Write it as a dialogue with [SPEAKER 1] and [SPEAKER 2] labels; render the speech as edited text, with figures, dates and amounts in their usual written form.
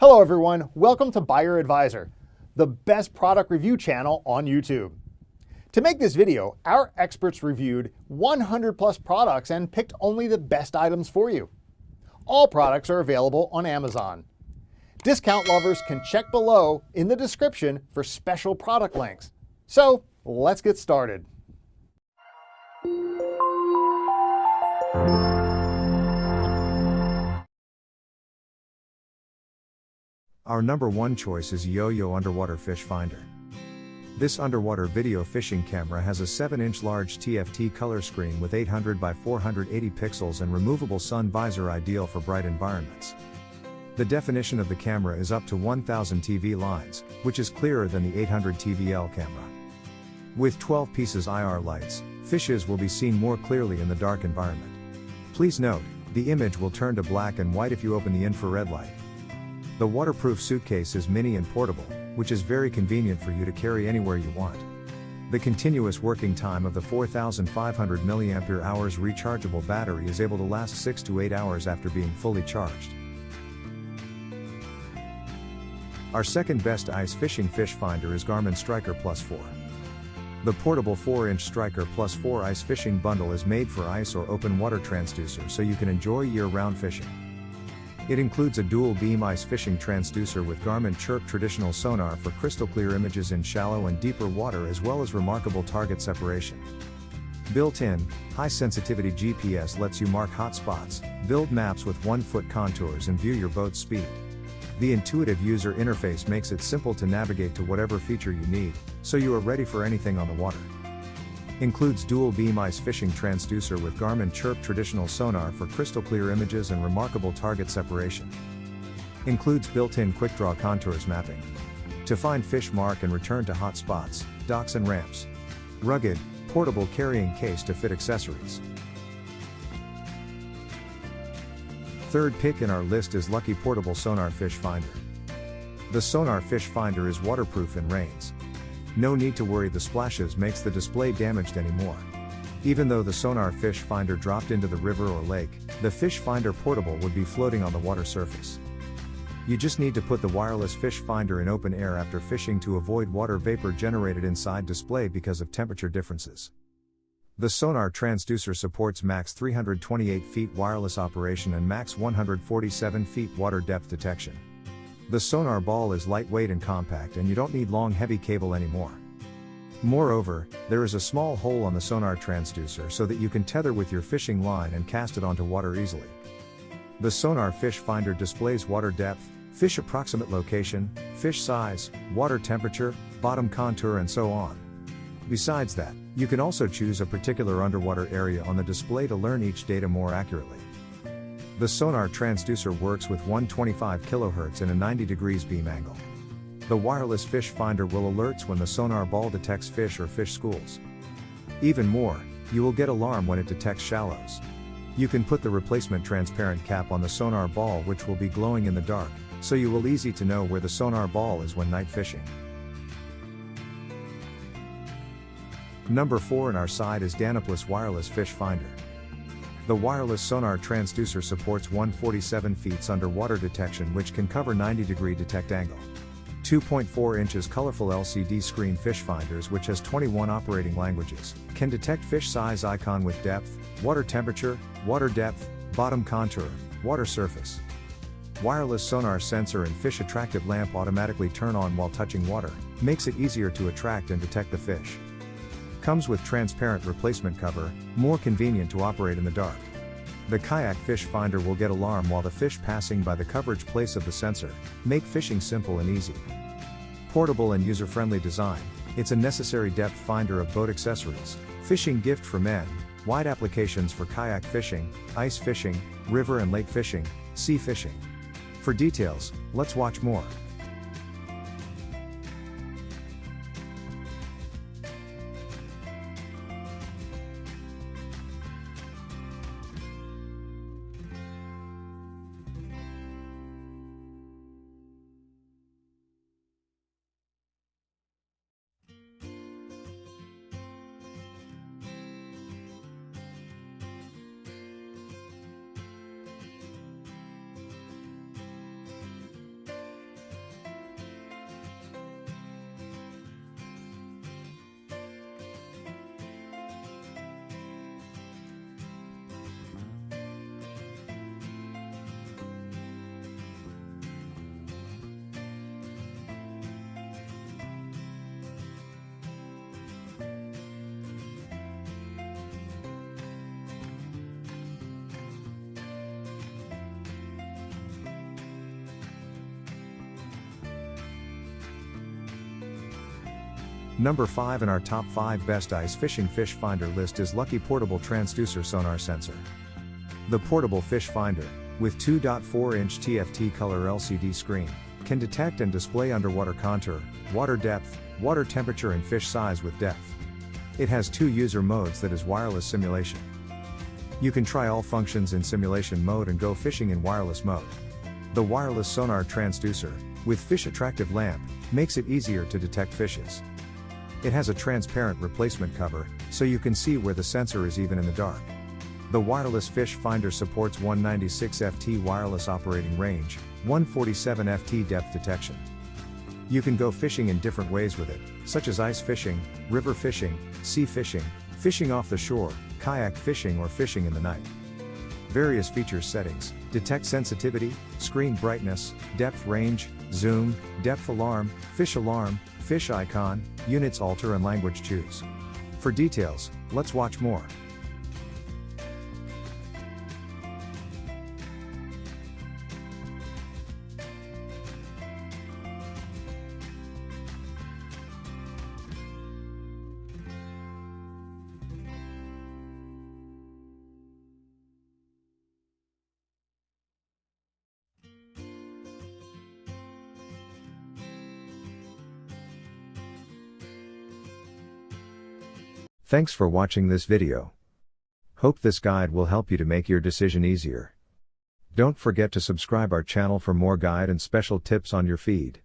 [SPEAKER 1] Hello everyone, welcome to Buyer Advisor, the best product review channel on YouTube. To make this video, our experts reviewed 100 plus products and picked only the best items for you. All products are available on Amazon. Discount lovers can check below in the description for special product links. So let's get started.
[SPEAKER 2] Our number one choice is Yo-Yo Underwater Fish Finder. This underwater video fishing camera has a 7-inch large TFT color screen with 800 by 480 pixels and removable sun visor, ideal for bright environments. The definition of the camera is up to 1000 TV lines, which is clearer than the 800 TVL camera. With 12 pieces IR lights, fishes will be seen more clearly in the dark environment. Please note, the image will turn to black and white if you open the infrared light. The waterproof suitcase is mini and portable, which is very convenient for you to carry anywhere you want. The continuous working time of the 4500 mAh rechargeable battery is able to last 6 to 8 hours after being fully charged. Our second best ice fishing fish finder is Garmin Striker Plus 4. The portable 4-inch Striker Plus 4 ice fishing bundle is made for ice or open water transducer so you can enjoy year-round fishing. It includes a dual beam ice fishing transducer with Garmin Chirp traditional sonar for crystal clear images in shallow and deeper water, as well as remarkable target separation. Built-in, high-sensitivity GPS lets you mark hot spots, build maps with 1-foot contours and view your boat's speed. The intuitive user interface makes it simple to navigate to whatever feature you need, so you are ready for anything on the water. Includes dual beam ice fishing transducer with Garmin Chirp traditional sonar for crystal clear images and remarkable target separation. Includes built-in quick draw contours mapping to find fish, mark and return to hot spots, docks and ramps. Rugged, portable carrying case to fit accessories. Third pick in our list is Lucky Portable Sonar Fish Finder. The Sonar Fish Finder is waterproof in rains. No need to worry the splashes makes the display damaged anymore. Even though the Sonar Fish Finder dropped into the river or lake, the Fish Finder Portable would be floating on the water surface. You just need to put the wireless fish finder in open air after fishing to avoid water vapor generated inside display because of temperature differences. The sonar transducer supports max 328 feet wireless operation and max 147 feet water depth detection. The sonar ball is lightweight and compact, and you don't need long heavy cable anymore. Moreover, there is a small hole on the sonar transducer so that you can tether with your fishing line and cast it onto water easily. The Sonar Fish Finder displays water depth, fish approximate location, fish size, water temperature, bottom contour and so on. Besides that, you can also choose a particular underwater area on the display to learn each data more accurately. The sonar transducer works with 125 kHz and a 90 degrees beam angle. The wireless fish finder will alerts when the sonar ball detects fish or fish schools. Even more, you will get alarm when it detects shallows. You can put the replacement transparent cap on the sonar ball, which will be glowing in the dark, so you will easy to know where the sonar ball is when night fishing. Number 4 in our side is Danoplus Wireless Fish Finder. The wireless sonar transducer supports 147 feet underwater detection, which can cover 90-degree detect angle. 2.4 inches colorful LCD screen fish finders, which has 21 operating languages, can detect fish size icon with depth, water temperature, water depth, bottom contour, water surface. Wireless sonar sensor and fish attractive lamp automatically turn on while touching water, makes it easier to attract and detect the fish. Comes with transparent replacement cover, more convenient to operate in the dark. The kayak fish finder will get alarm while the fish passing by the coverage place of the sensor, make fishing simple and easy. Portable and user-friendly design, it's a necessary depth finder of boat accessories, fishing gift for men, wide applications for kayak fishing, ice fishing, river and lake fishing, sea fishing. For details, let's watch more. Number 5 in our top 5 best ice fishing fish finder list is Lucky Portable Transducer Sonar Sensor. The portable fish finder, with 2.4-inch TFT color LCD screen, can detect and display underwater contour, water depth, water temperature and fish size with depth. It has 2 user modes, that is wireless simulation. You can try all functions in simulation mode and go fishing in wireless mode. The wireless sonar transducer, with fish attractive lamp, makes it easier to detect fishes. It has a transparent replacement cover, so you can see where the sensor is even in the dark. The wireless fish finder supports 196 FT wireless operating range, 147 FT depth detection. You can go fishing in different ways with it, such as ice fishing, river fishing, sea fishing, fishing off the shore, kayak fishing or fishing in the night. Various features settings: detect sensitivity, screen brightness, depth range, zoom, depth alarm, fish icon, units alter and language choose. For details, let's watch more. Thanks for watching this video. Hope this guide will help you to make your decision easier. Don't forget to subscribe our channel for more guide and special tips on your feed.